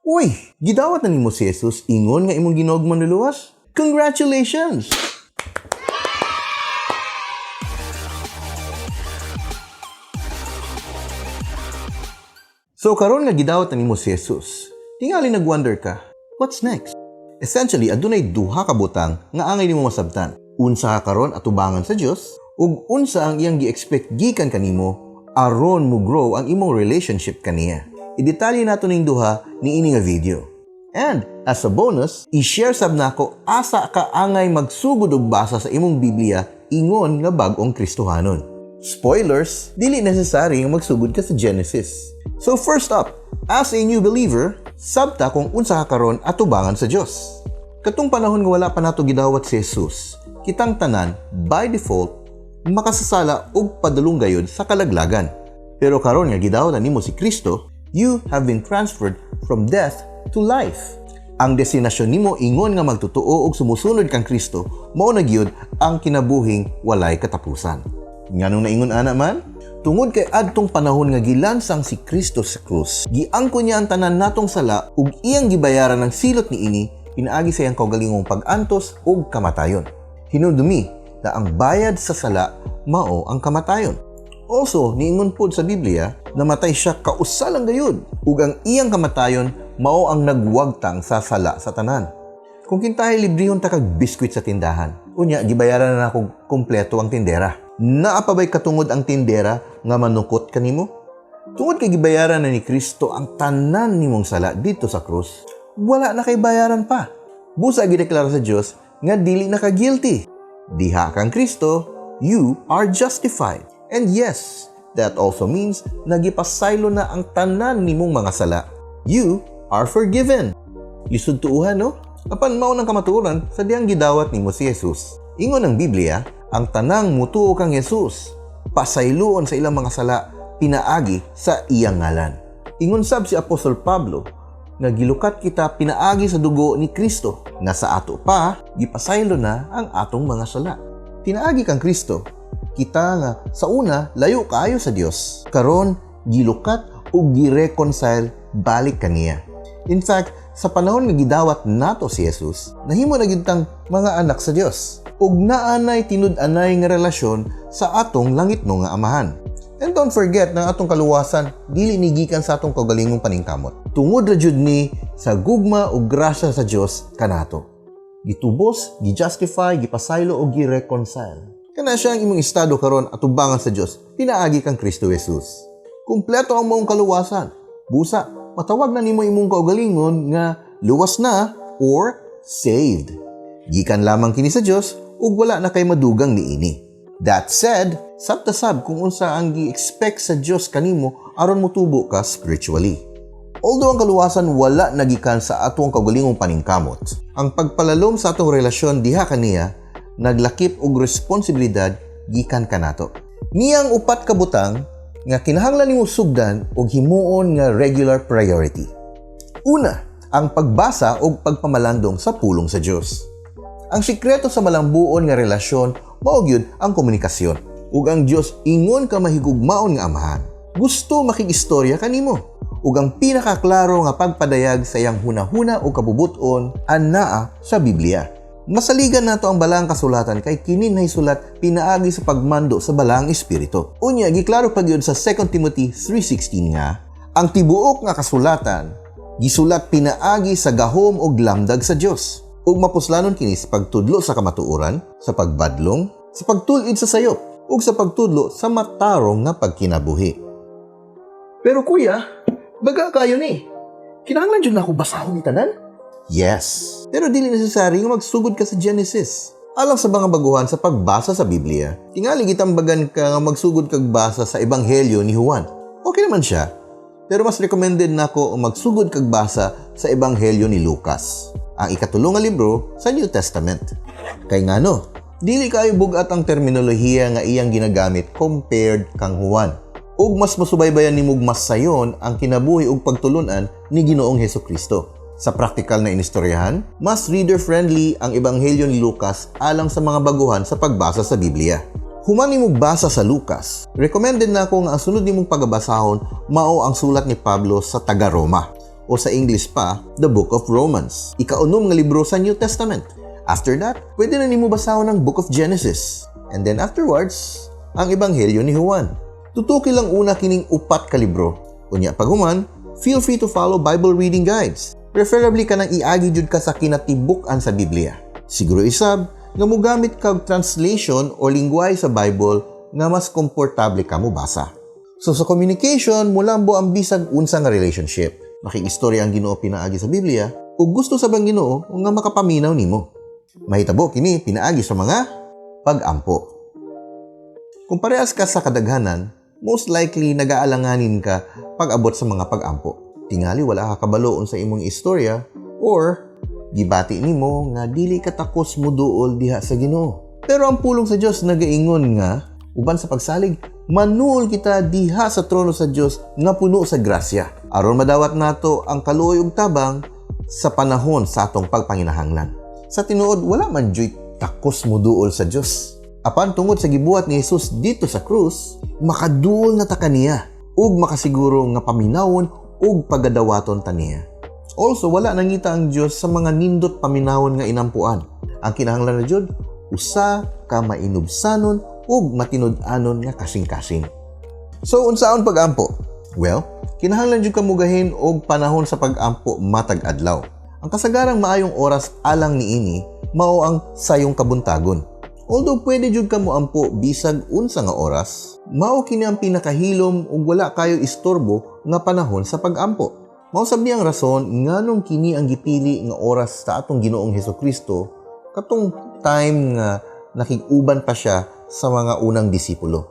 Uy, gidawat na nimo si Jesus ingon nga imong ginugman luluwas? Congratulations! So karon nga gidawat na nimo si Jesus, tingali nagwonder ka, what's next? Essentially, adunay duha ka butang nga angay nimo masabtan. Unsa ka karon atubangan sa Dios ug unsa ang iyang gi-expect gikan kanimo aron mo grow ang imong relationship kaniya. Idetalye nato ning duha niini nga video. And as a bonus, i-share sab nako asa ka angay magsugod og basa sa imong Biblia ingon nga bag-ong Kristohanon. Spoilers, dili necessary nga magsugod ka sa Genesis. So first up, as a new believer, sabta kung unsa ka karon atubangan sa Dios. Katong panahon nga wala pa nato gidawat si Jesus, kitang tanan by default makasasala og padulong gayud sa kalaglagan. Pero karon nga gidawat nimo si Kristo, you have been transferred from death to life. Ang destinasyon nimo ingon nga magtutuo og sumusunod kang Kristo, mao na gyud ang kinabuhing walay katapusan. Nganong naingon ana man? Tungod kay adtong panahon nga gilansang si Kristo sa krus, giangko niya ang tanan natong sala ug iyang gibayaran ng silot niini pinaagi sa iyang kaugalingong pag-antos ug kamatayon. Hinumdumi na ang bayad sa sala mao ang kamatayon. Also, niingon pod sa Biblia, namatay siya kausalang gayud ug ang iyang kamatayon mao ang nagwagtang sa sala sa tanan. Kung kintahay librehon ta kag biskwit sa tindahan, unya gibayaran na nako kompleto ang tindera. Naa pa ba'y katungod ang tindera nga manukot kanimo? Tungod kay gibayaran na ni Kristo ang tanan nimong sala dito sa krus, wala na kay bayaran pa. Busa gideklara sa Dios nga dili na ka guilty. Diha kang Kristo, you are justified. And yes, that also means nagipasaylo na ang tanan nimong mga sala. You are forgiven. Lisod tuuhan, no? Apan mao nang kamatuoran sa diyang gidawat nimo si Jesus. Ingon ang Biblia, ang tanang mutuo kang Jesus, pasayloon sa ilang mga sala, pinaagi sa iyang ngalan. Ingon sab si Apostol Pablo, nga gilukat kita pinaagi sa dugo ni Kristo, nga sa ato pa, gipasaylo na ang atong mga sala. Pinaagi kang Kristo, kita nga sa una layo kaayo sa Dios, karon gilukat ug gireconcile balik kaniya. In fact, sa panahon nga gidawat nato si Jesus, nahimo na gyud tang mga anak sa Dios ug naanay tinud-anay nga relasyon sa atong langitno nga amahan. And don't forget na atong kaluwasan dili ni gikan sa atong kaugalingong paningkamot. Tungod ra jud ni sa gugma ug grasya sa Dios kanato. Gitubos, gi-justify, gipasaylo ug gi-reconcile. Kana siya ang imong estado karon atubangan sa Dios, pinaagi kang Kristo Jesus. Kumpleto ang maong kaluwasan. Busa, matawag na nimo imong kaugalingon nga luwas na or saved. Gikan lamang kini sa Dios ug wala na kay madugang niini. That said, sabta-sab kung unsa ang gi-expect sa Dios kanimo aron motubo ka spiritually. Although ang kaluwasan wala nagikan sa atong kaugalingong paningkamot, ang pagpalalom sa atong relasyon diha kaniya naglakip og responsibilidad gikan kanato. Niyang upat ka butang nga kinahanglan nimo sugdan og himuon nga regular priority. Una, ang pagbasa ug pagpamalandong sa pulong sa Dios. Ang sikreto sa malambuon nga relasyon mao gyud ang komunikasyon. Ug ang Dios ingon ka mahigugmaon nga amahan. Gusto makigistorya kanimo. Ug ang pinakaklaro nga pagpadayag sa iyang hunahuna o kabubuton anaa sa Biblia. Masaligan nato ang balang kasulatan kay kini nahisulat pinaagi sa pagmando sa balang espiritu. Unya giklaro pa gyud sa 2 Timothy 3:16 nga ang tibuok nga kasulatan gisulat pinaagi sa gahom ug lamdag sa Dios. Ug mapuslanon kini sa pagtudlo sa kamatuoran, sa pagbadlong, sa pagtul-id sa sayop, ug sa pagtudlo sa matarong nga pagkinabuhi. Pero kuya, baga kayo ni. Kinahanglan jud nako basahon ni tanan? Yes. Pero dili necessary nga magsugod ka sa Genesis. Alang sa mga baguhan sa pagbasa sa Biblia, tingali gitambagan ka nga magsugod kag basa sa Ebanghelyo ni Juan. Okay naman siya. Pero mas recommended nako ang magsugod kag basa sa Ebanghelyo ni Lucas, ang ikatulong nga libro sa New Testament. Kay ngano, dili kayo bugat ang terminolohiya nga iyang ginagamit compared kang Juan. Ug mas masubaybayan nimog mas sayon ang kinabuhi ug pagtulunan ni Ginoong Hesukristo. Sa praktikal na inistoryahan, mas reader-friendly ang Ebanghelyo ni Lucas alang sa mga baguhan sa pagbasa sa Biblia. Human nimong basa sa Lucas, recommended na ako nga ang sunod nimong pagbasahon mao ang sulat ni Pablo sa taga-Roma. o sa English pa, the Book of Romans. Ikaunom nga libro sa New Testament. After that, pwede na nimo basahon ang Book of Genesis. And then afterwards, ang Ebanghelyo ni Juan. Tutuki lang una kining upat ka libro. Unya pag human, feel free to follow Bible reading guides. Preferably ka nang iagi jud ka sa kinatibuk-an sa Biblia. Siguro isab, nga mogamit kag translation o lingwahe sa Bible nga mas komportable ka mo basa. So sa communication, mulambo ang bisag unsa nga relationship. Makikistorya ang Ginoo pinaagi sa Biblia ug gusto sa bang Ginoo nga makapaminaw nimo. Mahitabo kini pinaagi sa mga pag-ampo. Kung parehas ka sa kadaghanan, most likely nag-aalanganin ka pag-abot sa mga pag-ampo. Tingali wala ka kabaloon sa imong istorya or gibati nimo nga dili ka takos muduol diha sa Ginoo. Pero ang pulong sa Dios nagaingon nga uban sa pagsalig, manuol kita diha sa trono sa Dios nga puno sa grasya. Aron madawat nato ang kaluoy ug tabang sa panahon sa atong pagpanginahanglan. Sa tinuod, wala man dyoy takos muduol sa Dios. Apan tungod sa gibuhat ni Jesus dito sa krus, makaduol na ta kaniya ug makasiguro nga paminawon ug pagadawaton ta niya. Also, wala nangita ang Dios sa mga nindot paminawon nga inampuan. Ang kinahanglan na jud, usa ka mainubsanon ug matinud-anon nga kasing-kasing. So, unsaon pag-ampo? Well, kinahanglan jud ka mugahin og panahon sa pag-ampo matag adlaw. Ang kasagarang maayong oras alang niini mao ang sayong kabuntagon. Although pwede jud ka moampo bisag unsa nga oras, mao kini ang pinakahilom ug wala kayo istorbo nga panahon sa pag-ampo. Mao sab ni ang rason nganong kini ang gipili nga oras sa atong Ginoong Hesukristo katong time nga nakig-uban pa siya sa mga unang disipulo.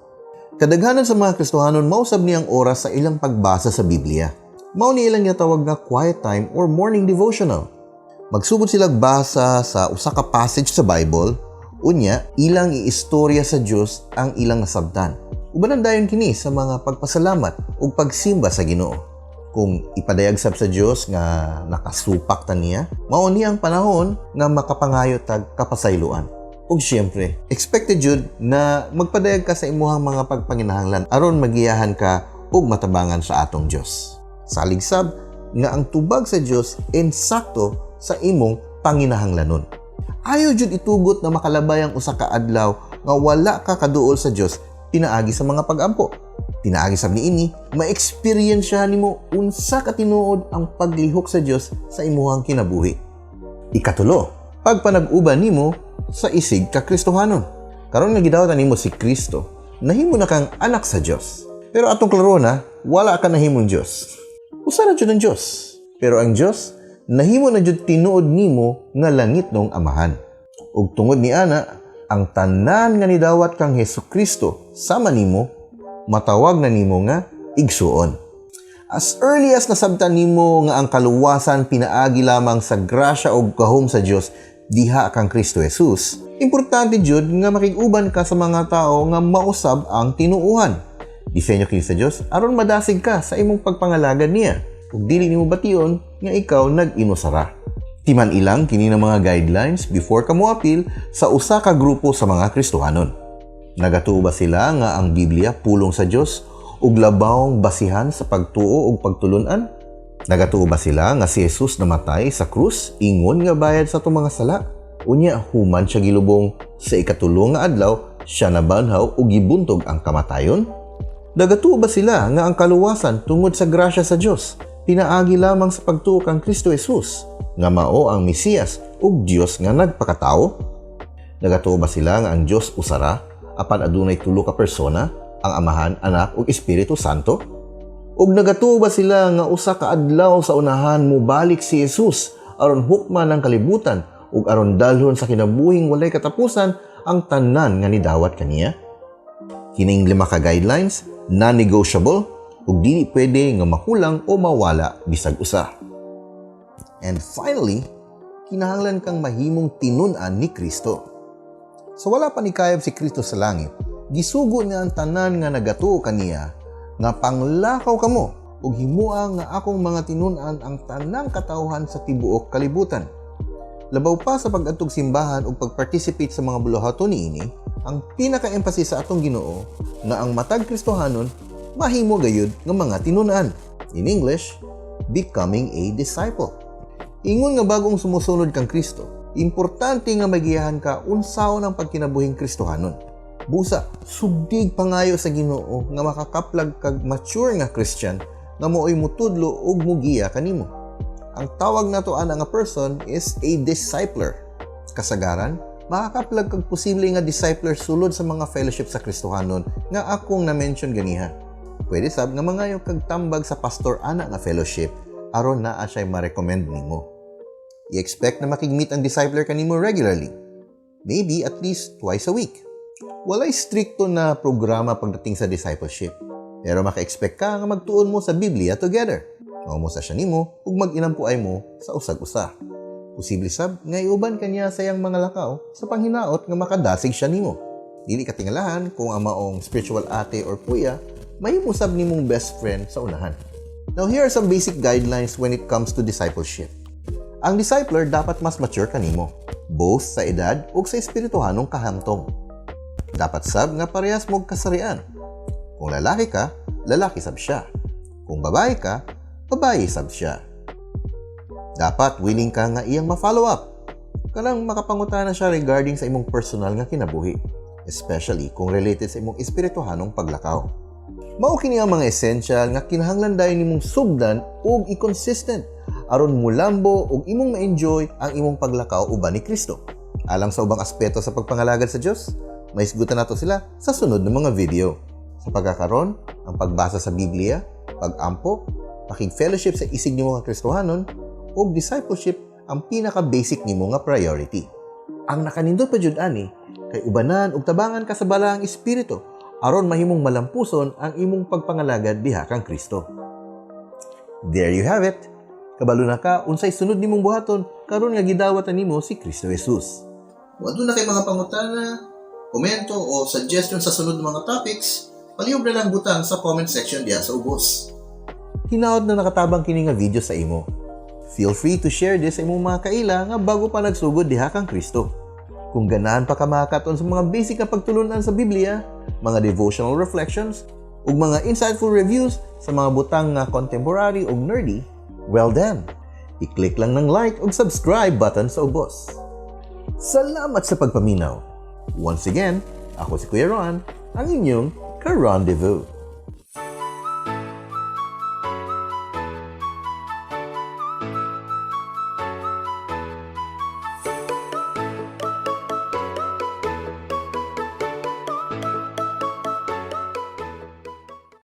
Kadaghanan sa mga Kristohanon mausab niyang oras sa ilang pagbasa sa Biblia. Mao ni ilang tawag nga quiet time or morning devotional. Magsugod sila basa sa usa ka passage sa Bible, unya ilang iistorya sa Dios ang ilang nasabtan. Ubanan dayon kini sa mga pagpasalamat ug pagsimba sa Ginoo. Kung ipadayag sab sa Dios nga nakasupak ta niya, mao ni ang panahon nga makapangayo tag kapasayloan. Ug syempre, expected jud na magpadayag ka sa imuhang mga pagpanginahanglan aron magiyahan ka ug matabangan sa atong Dios. Salig sab nga ang tubag sa Dios insakto sa imong panginahanglanon. Ayaw jud itugot na makalabay ang usa ka adlaw nga wala ka kaduol sa Dios pinaagi sa mga pag-ampo. Pinaagi sab niini, ma-experience nimo unsa ka tinuod ang paglihok sa Dios sa imuhang kinabuhi. Ikatulo, pagpanag-uban nimo sa isig ka Kristohanon. Karon nga gidawatan nimo si Kristo, nahimo na kang anak sa Dios. Pero atong klaro na, wala ka nahimong Dios. Usa ra jud ang Dios. Pero ang Dios nahimo na jud tinuod nimo nga langit nung amahan. Ug tungod ni ana, ang tanan nga nidawat kang Hesukristo sama nimo, matawag na nimo nga igsuon. As early as nasabtan nimo nga ang kaluwasan pinaagi lamang sa grasya ug gahom sa Dios diha kang Kristo Jesus, importante jud nga makig-uban ka sa mga tao nga mausab ang tinuuhan. Disenyo kini sa Dios aron madasig ka sa imong pagpangalagad niya ug dili nimo bation nga ikaw nag-inusara. Timan ilang kini nga mga guidelines before ka moapil sa usa ka grupo sa mga Kristohanon. Nagatuo ba sila nga ang Biblia pulong sa Dios ug labawng basihan sa pagtuo ug pagtulon-an? Nagatuo ba sila nga si Jesus namatay sa krus ingon nga bayad sa itong mga sala? Unya human siya gilubong sa ikatulong nga adlaw siya nabanhaw ug gibuntog ang kamatayon? Nagatuo ba sila nga ang kaluwasan tungod sa grasya sa Dios pinaagi lamang sa pagtuo kang Kristo Jesus nga mao ang Mesiyas ug Dios nga nagpakatao? Nagatuo ba sila nga ang Dios usara apan adunay tulo ka persona, ang Amahan, Anak ug Espiritu Santo? Ug nagatuo ba sila nga usa ka adlaw sa unahan mobalik si Jesus aron hukman ang kalibutan ug aron dalhon sa kinabuhing walay katapusan ang tanan nga nidawat kaniya? Kining 5 ka guidelines non-negotiable ug dili pwede nga makulang o mawala bisag usa. And finally, kinahanglan kang mahimong tinun-an ni Kristo. So wala pa ni kayab si Kristo sa langit, gisugo niya ang tanan nga nagatuo kaniya nga panglakaw kamo ug himuang nga akong mga tinun-an ang tanang katawhan sa tibuok kalibutan. Labaw pa sa pag-adtog simbahan ug pag-participate sa mga buluhaton niini, ang pinaka-emphasis sa atong Ginoo nga ang matag Kristohanon mahimo gayud nga mga tinun-an. In English, becoming a disciple. Ingon nga bagong sumusunod kang Kristo, importante nga magiyahan ka unsaon ang pagkinabuhing Kristohanon. Busa, subdig pangayo sa Ginoo nga makakaplag kag mature nga Christian nga mooy mutudlo ug mugiya kanimo. Ang tawag nato ana nga person is a discipler. Kasagaran, makakaplag kag posible nga discipler sulod sa mga fellowship sa Kristohanon nga akong na-mention ganiha. Pwede sab nga mangayo kag tambag sa pastor ana nga fellowship aron naa siya ma-recommend nimo. I-expect na makigmeet ang discipler kanimo regularly. Maybe at least twice a week. Walay strikto na programa pagdating sa discipleship. Pero maka-expect ka nga magtuon mo sa Biblia together. Mao mo sa siya nimo ug mag-inampuay mo sa usag-usa. Posible sab nga iuban kaniya sa iyang mga lakaw sa panghinaot nga makadasig siya nimo. Dili katingalahan kung ang maong spiritual ate or kuya mahimo sab nimong best friend sa unahan. Now here are some basic guidelines when it comes to discipleship. Ang discipler dapat mas mature kanimo, both sa edad ug sa espirituhanong kahantong. Dapat sab nga parehas mog kasarian. Kung lalaki ka, lalaki sab siya. Kung babae ka, babae sab siya. Dapat willing ka nga iyang ma-follow up. Kanang makapangutana siya regarding sa imong personal nga kinabuhi, especially kung related sa imong espirituhanong paglakaw. Mao kini ang mga essential nga kinahanglan dayon nimong sugdan ug i-consistent aron mulambo ug imong ma-enjoy ang imong paglakaw uban ni Kristo. Alang sa ubang aspeto sa pagpangalagad sa Dios, maisgutan nato sila sa sunod na mga video. Sa pagkakaron, ang pagbasa sa Biblia, pag-ampo, pakig-fellowship sa isig nimo nga Kristohanon, ug discipleship ang pinaka-basic nimo nga priority. Ang nakanindot pa jud ani kay ubanan ug tabangan ka sa balaang espiritu aron mahimong malampuson ang imong pagpangalagad diha kang Kristo. There you have it. Kabalo na ka unsay sunod nimong buhaton karon nga gidawatan nimo si Kristo Jesus. Kung aduna kay mga pangutana, komento o suggestion sa sunod mga topics, palihog na lang butang sa comment section diha sa ubos. Hinaot na nakatabang kini nga video sa imo. Feel free to share this sa imong mga kaila nga bago pa nagsugod diha kang Kristo. Kung ganahan pa ka makakaton sa mga basic na pagtulunan sa Biblia, mga devotional reflections, ug mga insightful reviews sa mga butang nga contemporary ug nerdy, well then, i-click lang ng like ug subscribe button sa ubos. Salamat sa pagpaminaw. Once again, ako si Kuya Ron, ang inyong ka-rendezvous.